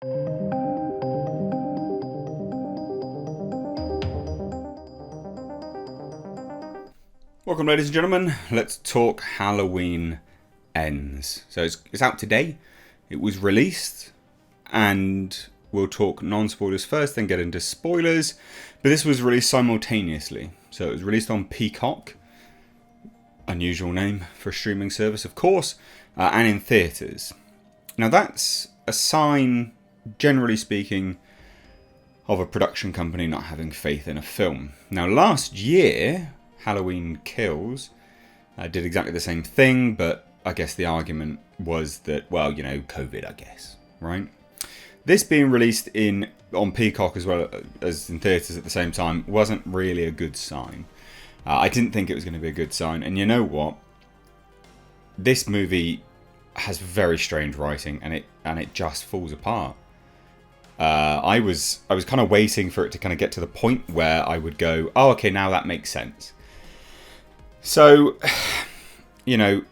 Welcome, ladies and gentlemen. Let's talk Halloween Ends. So it's out today. It was released, and we'll talk non-spoilers first, then get into spoilers. But this was released simultaneously. So it was released on Peacock, unusual name for a streaming service, of course, and in theatres. Now that's a sign, generally speaking, of a production company not having faith in a film. Now last year, Halloween Kills did exactly the same thing, but I guess the argument was that, well, you know, COVID, I guess, right? This being released on Peacock as well as in theatres at the same time wasn't really a good sign. I didn't think it was going to be a good sign, and you know what? This movie has very strange writing, and it just falls apart. I was kind of waiting for it to kind of get to the point where I would go, oh, okay, now that makes sense. So, you know,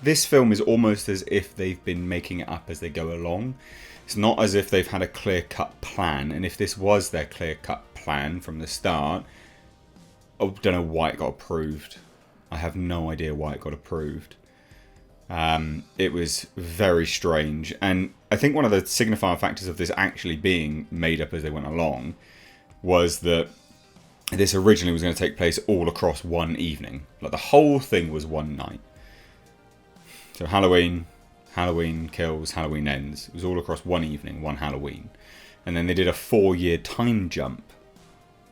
this film is almost as if they've been making it up as they go along. It's not as if they've had a clear-cut plan. And if this was their clear-cut plan from the start, I don't know why it got approved. I have no idea why it got approved. It was very strange. And I think one of the signifying factors of this actually being made up as they went along was that this originally was going to take place all across one evening. Like, the whole thing was one night. So Halloween Kills, Halloween Ends. It was all across one evening, one Halloween. And then they did a 4-year time jump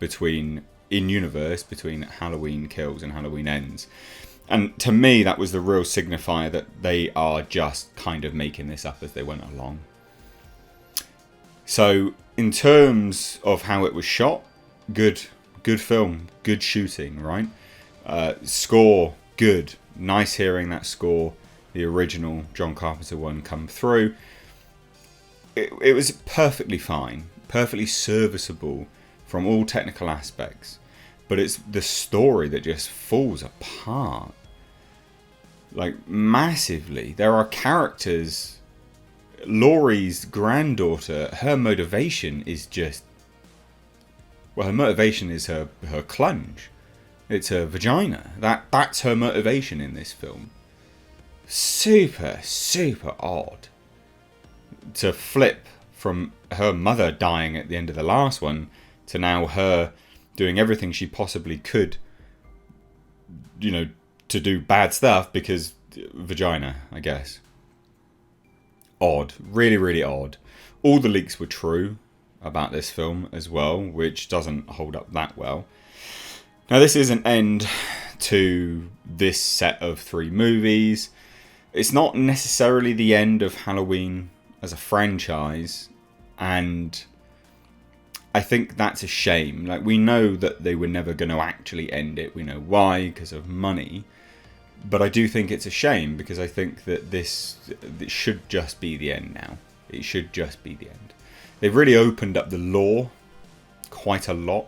in universe between Halloween Kills and Halloween Ends. And to me, that was the real signifier that they are just kind of making this up as they went along. So in terms of how it was shot, good film, good shooting, right? Score, good. Nice hearing that score, the original John Carpenter one, come through. It was perfectly fine, perfectly serviceable from all technical aspects. But it's the story that just falls apart. Like, massively. There are characters. Laurie's granddaughter, her motivation is just... Well, her motivation is her clunge. It's her vagina. That's her motivation in this film. Super, super odd. To flip from her mother dying at the end of the last one to now her doing everything she possibly could, you know, to do bad stuff because vagina, I guess. Odd. Really, really odd. All the leaks were true about this film as well, which doesn't hold up that well. Now, this is an end to this set of 3 movies. It's not necessarily the end of Halloween as a franchise, and I think that's a shame. Like, we know that they were never going to actually end it. We know why, because of money. But I do think it's a shame, because I think that this should just be the end now. It should just be the end. They've really opened up the lore quite a lot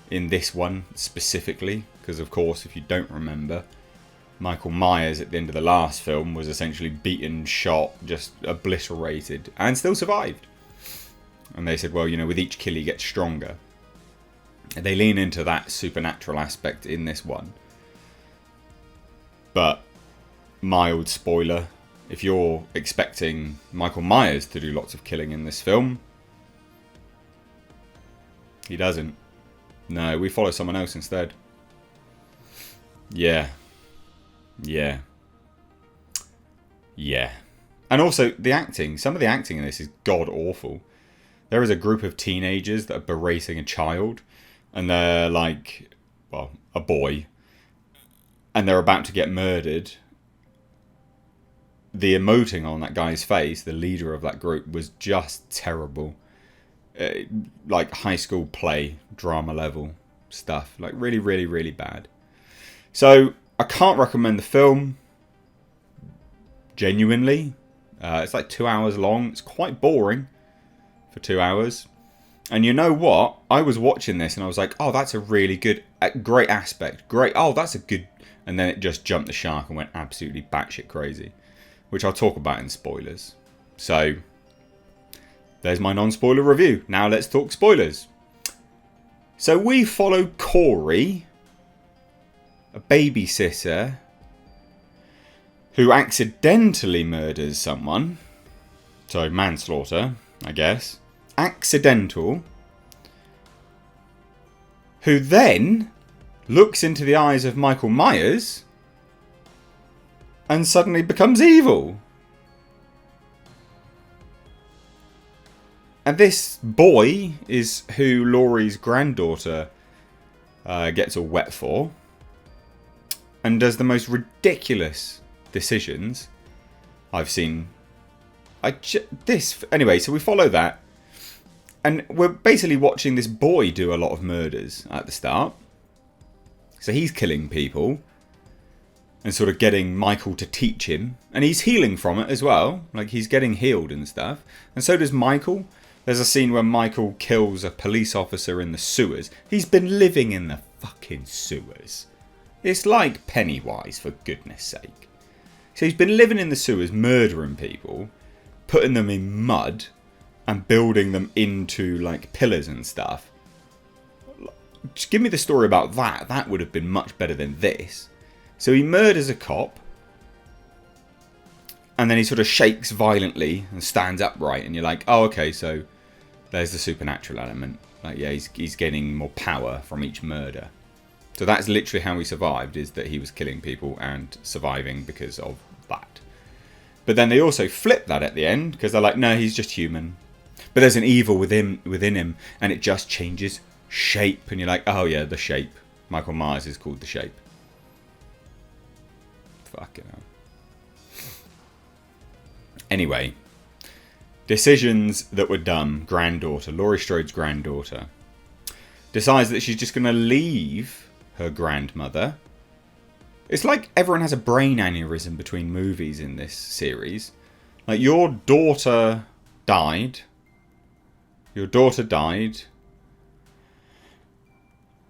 in this one specifically, because of course, if you don't remember, Michael Myers at the end of the last film was essentially beaten, shot, just obliterated, and still survived. And they said, well, you know, with each kill he gets stronger. And they lean into that supernatural aspect in this one. But, mild spoiler, if you're expecting Michael Myers to do lots of killing in this film, he doesn't. No, we follow someone else instead. Yeah. And also, the acting. Some of the acting in this is god-awful. There is a group of teenagers that are berating a child, and they're like, well, a boy, and they're about to get murdered. The emoting on that guy's face, the leader of that group, was just terrible. Like high school play, drama level stuff. Like really, really, really bad. So, I can't recommend the film. Genuinely. It's like 2 hours long. It's quite boring for 2 hours. And you know what? I was watching this and I was like, oh, that's a really good, great aspect. Great. Oh, that's a good... And then it just jumped the shark and went absolutely batshit crazy. Which I'll talk about in spoilers. So, there's my non-spoiler review. Now let's talk spoilers. So we follow Corey, a babysitter who accidentally murders someone. So manslaughter, I guess. Accidental. Who then looks into the eyes of Michael Myers and suddenly becomes evil. And this boy is who Laurie's granddaughter gets all wet for. And does the most ridiculous decisions I've seen. Anyway, so we follow that. And we're basically watching this boy do a lot of murders at the start. So he's killing people. And sort of getting Michael to teach him. And he's healing from it as well. Like, he's getting healed and stuff. And so does Michael. There's a scene where Michael kills a police officer in the sewers. He's been living in the fucking sewers. It's like Pennywise, for goodness sake. So he's been living in the sewers, murdering people. Putting them in mud. And building them into, like, pillars and stuff. Just give me the story about that. That would have been much better than this. So he murders a cop. And then he sort of shakes violently and stands upright. And you're like, oh, okay, so there's the supernatural element. Like, yeah, he's getting more power from each murder. So that's literally how he survived, is that he was killing people and surviving because of that. But then they also flip that at the end, because they're like, no, he's just human. But there's an evil within him, and it just changes shape. And you're like, oh yeah, the shape. Michael Myers is called the shape. Fucking hell. Anyway, decisions that were done. Granddaughter, Laurie Strode's granddaughter, decides that she's just going to leave her grandmother. It's like everyone has a brain aneurysm between movies in this series. Like, your daughter died. Your daughter died.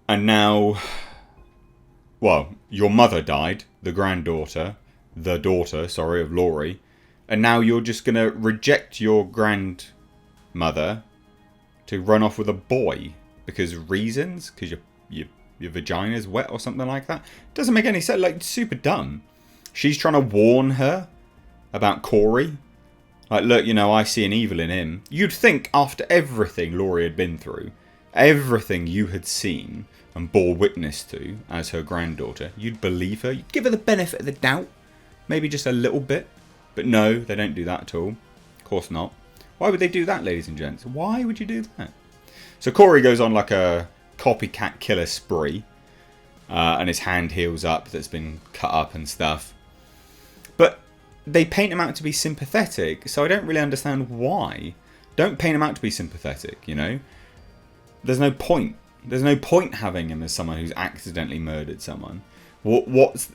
And now, well, your mother died. The granddaughter, the daughter, sorry, of Laurie. And now you're just going to reject your grandmother to run off with a boy. Because reasons? Because your vagina's wet or something like that? Doesn't make any sense. Like, super dumb. She's trying to warn her about Corey. Like, look, you know, I see an evil in him. You'd think after everything Laurie had been through, everything you had seen and bore witness to as her granddaughter, you'd believe her. You'd give her the benefit of the doubt. Maybe just a little bit. But no, they don't do that at all. Of course not. Why would they do that, ladies and gents? Why would you do that? So Corey goes on like a copycat killer spree. And his hand heals up that's been cut up and stuff. But they paint him out to be sympathetic. So I don't really understand why. Don't paint him out to be sympathetic, you know. There's no point. There's no point having him as someone who's accidentally murdered someone. What's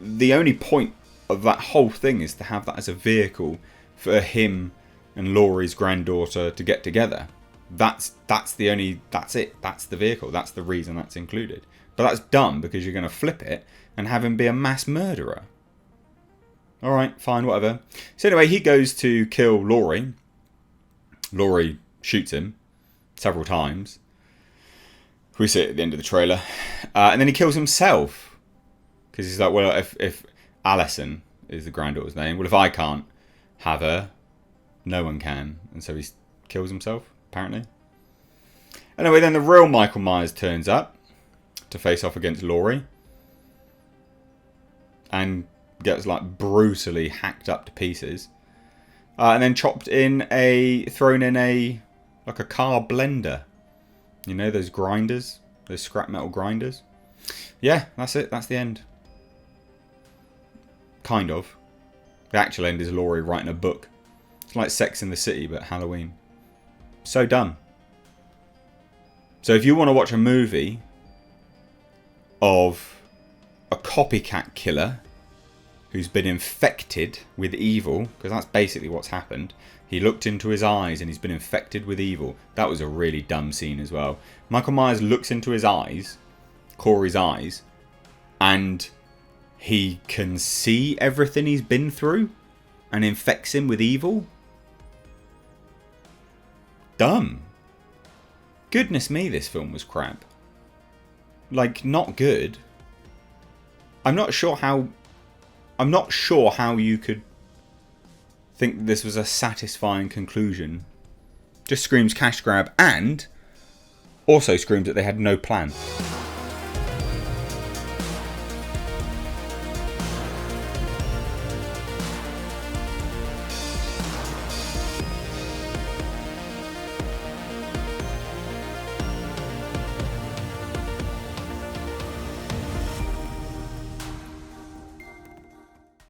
the only point of that whole thing is to have that as a vehicle for him and Laurie's granddaughter to get together. That's it. That's the vehicle. That's the reason that's included. But that's dumb because you're going to flip it and have him be a mass murderer. Alright, fine, whatever. So anyway, he goes to kill Laurie. Laurie shoots him several times. We see it at the end of the trailer. And then he kills himself. Because he's like, well, if Alison is the granddaughter's name, well, if I can't have her, no one can. And so he kills himself, apparently. Anyway, then the real Michael Myers turns up to face off against Laurie. And gets, like, brutally hacked up to pieces. And then thrown in a car blender. You know, those grinders? Those scrap metal grinders? Yeah, that's it. That's the end. Kind of. The actual end is Laurie writing a book. It's like Sex in the City, but Halloween. So dumb. So if you want to watch a movie of a copycat killer who's been infected with evil, because that's basically what's happened. He looked into his eyes and he's been infected with evil. That was a really dumb scene as well. Michael Myers looks into his eyes, Corey's eyes, and he can see everything he's been through and infects him with evil. dumb. Goodness me, this film was crap. Like, not good. I'm not sure how you could think this was a satisfying conclusion. Just screams cash grab, and also screams that they had no plan.